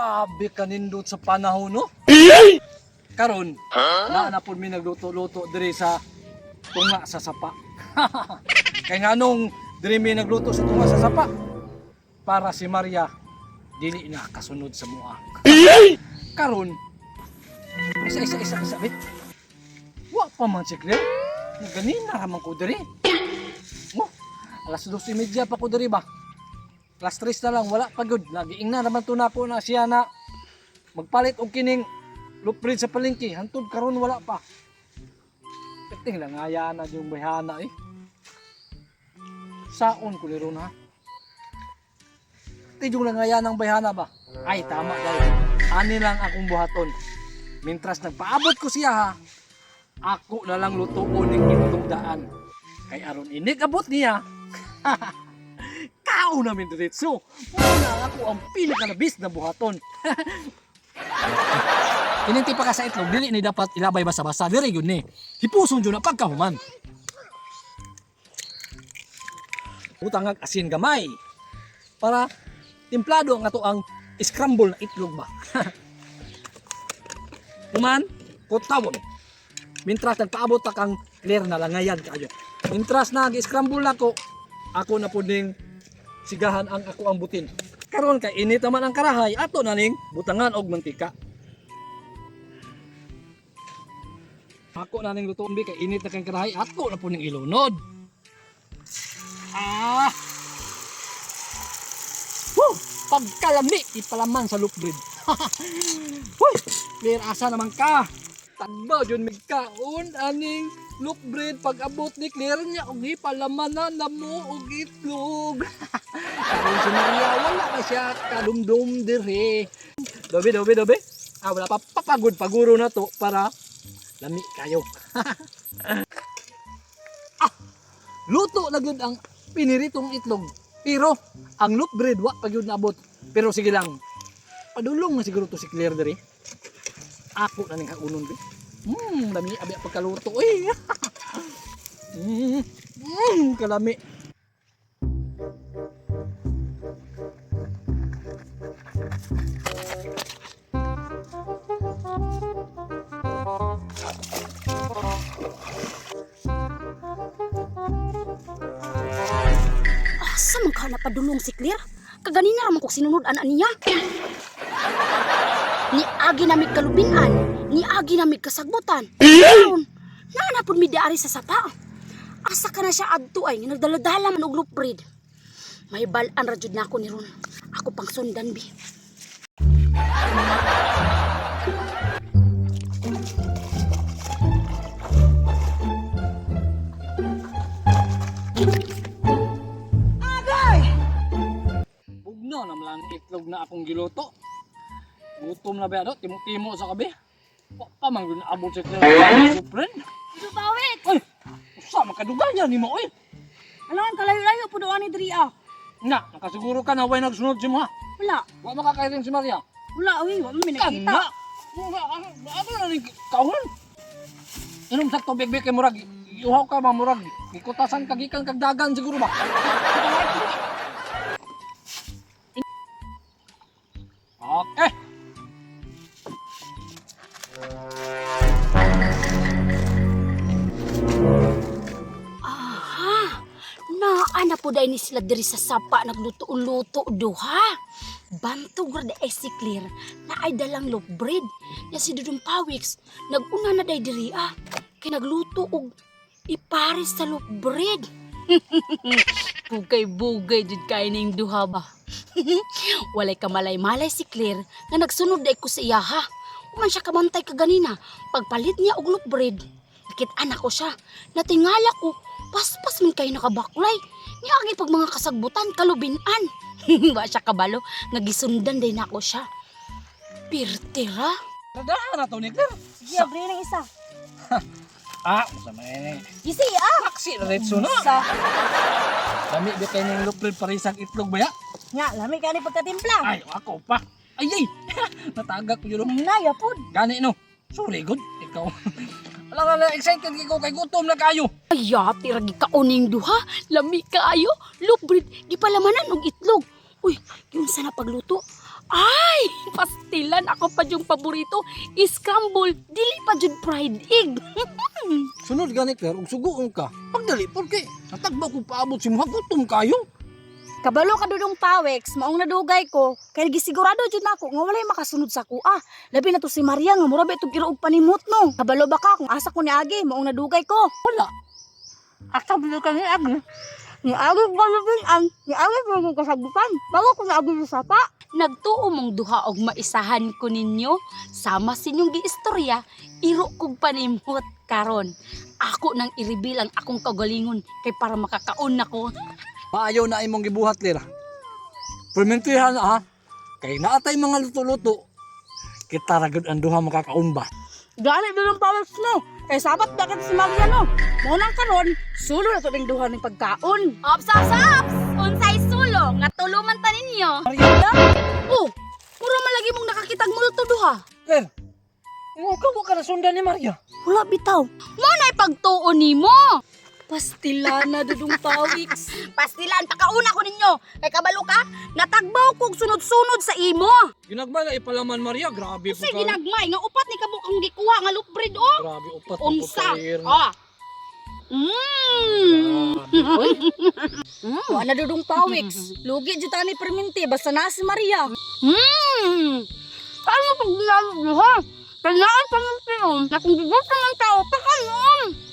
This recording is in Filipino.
Grabe kanindot sa panahon, no? Karon, na po mi nagluto-luto diri sa tunga sa sapa. Kay nganong diri mi nagluto sa tunga sa sapa para si Maria dili na kasunod sa mua. Karon, isa bit. Wa pa man si Claire. Ganina raman ko diri. Oh, alas 12:30 pa ko diri ba? Alas 3 na lang, wala pa gud. Nagiing na naman to na po na siya na magpalit og kining luprid sa palengke. Hantod karon wala pa. Ting lang aya na yung bayhana eh. Saon ko liron ha. Tijong lang aya ng bayhana ba? Ay tama dahil. Ani lang akong buhaton. Mintras nagpaabot ko siya ha. Ako na lang lutuon ning itong daan. Kay aron inig abot niya. Kao namin diretso. Wala ako ang pinakalabis na buhaton. Ininti pa ka sa itlog, dili ni dapat ilabay basa-basa. Diri yun ni. Hipuson yun na pagkahuman. Utangag asin gamay. Para timplado ang ato ang scramble na itlog ba. Human, kutawon. Mintras nagpaabot ta kang clear na langayan kayo. Mintras nag-scramble ako, ako na puding sigahan ang ako ang butin. Karon kay init naman ang karahay, ato na ning butangan og mantika. Ako na ning lutuon bi kay init na kang karahay, ato na puding ilunod. Woo! Pagkalami ipalaman sa loop bread. Hoy, clear asa naman ka. Tagba jud migkaon aning loop bread pag abot ni Claire niya og ipalamanan na mo og itlog. Karon si Maria wala ka siya kadumdum dire. Dobe. Wala pa papagod paguro na to para lami kayo. Luto na gyud ang piniritong itlog. Pero ang loop bread wa pa gyud naabot. Pero sige lang. Padulong na siguro to si Claire dire. Ako na ning kaunon be. Dami abi pagkaluto eh. Kalami. Asa man ka napadulong si Claire? Kaganina raman ko sinunod-an niya. Ni agi namig kalubinan, ni agi namig kasagbutan. Karon, nanapod mi diari sa sapa. Asa ka na siya adto ay nagdaladala man og loop bread. May balan ra jud nako ni ron. Ako pang sundan bi. Ugno na lang itlog na akong giluto. Gutom na ba ano? Timo-timo sa kabi. Pa man gud abot sa Claire. Friend. Ito bawit. Oy, usa makadugaya ni mo oy. Alangan kalayo-layo pud ani diri ah. Nga, nakasiguro ka na way nagsunod si mo ha. Wala. Wa makakairing si Maria. Wala uy, wa mi Kana. nakita. Ano na ning kaon? Inom sa tubig kay murag iuhaw ka ba murag ikutasan kagikan kag dagan siguro ba? Okay. Aha. Naa na po dahil ni sila diri sa sapa nagluto-luto duha. Bantog ra da si Claire na ay dalang loaf bread. Ya si Dudong Pawiks naguna na day diri ah. Kay nagluto og ipares sa loaf bread. Bugay-bugay jud kay ning duha ba. Walay kamalay-malay si Claire nga nagsunod day ko sa iya ha. Uman siya kamantay kaganina. Pagpalit niya og loaf bread. Nakit-anak ko siya. Natingala ko. Paspas man kayo nakabaklay. Niya agi pag mga kasagbutan, kalubinan. Wa siya kabalo. Nagisundan day na ako siya. Pirtira. Nadahan na to ni Claire. Sige, abre ng isa. Masama yan eh. Gisi ah. Taksi na retso na. Isa. Dami di kayo ng luprid parisang itlog ba ya? Nga, lami ka ni pagkatimpla. Ay, ako pa. Ay, natagak ko yun. Naya po. Gani no. Sorry, good. Ikaw. Alam na, excited ko kay gutom na kayo. Ay, tiragi ka uning duha. Lami kaayo. Loaf bread. Gipalamanan og itlog. Uy, yung sana pagluto. Ay, pastilan ako pa yung paborito. Scramble, dili pa jud fried egg. Sunod gani Claire, ug suguon ka. Pagdali, porque natagba ko paabot si mga gutom kayo. Kabalo ka dudong pawex, maong nadugay ko. Kaya gisigurado jud nako nga walay makasunod sa kuha. Labi na to si Maria nga mura ba itong kiruog panimot no. Kabalo ba ka kung asa ko ni Agi, maong nadugay ko. Wala. Akabalo ka ni Agi. Ni Agi ni Agi mo kasagutan. Bago ko na Agi sa sapa. Nagtuo mong duha og maisahan ko ninyo. Sama sinyong giistorya, iro kog panimot karon. Ako nang i-reveal ang akong kagalingon kay para makakaon nako. Maayaw na imong gibuhat Claire. Permentihan ha. Kay naatay mga luto-luto. Kita ragod ang duha makakaon ba. Gani dudong pawex no. Kay sabat na kita si Maria no. Mo nang karon, sulo na to ning duha ning pagkaon. Ops! Unsay sulo nga tuluman ta ninyo. Maria, Oh, puro malagi mong nakakitag multo duha. Claire. Ikaw ka na sundan ni Maria. Wala bitaw. Mo na'y pagtuon nimo. Pastilan na dudong pawix. Pastilan, pakauna ko ninyo. Kay kabalo ka, natagbaw kog sunod-sunod sa imo. Ginagbala ipalaman Maria, grabe po Sige ginagmay, nga upat ni kabukang gikuha nga lukbread oh. Grabe upat Unsa? Claire. Ah. Wala dudong pawix. Lugi jud tani perminti basta na si Maria. Ano pag ginalo ha? Kanaan pa ng piyon na kung gusto ng tao, pakanon.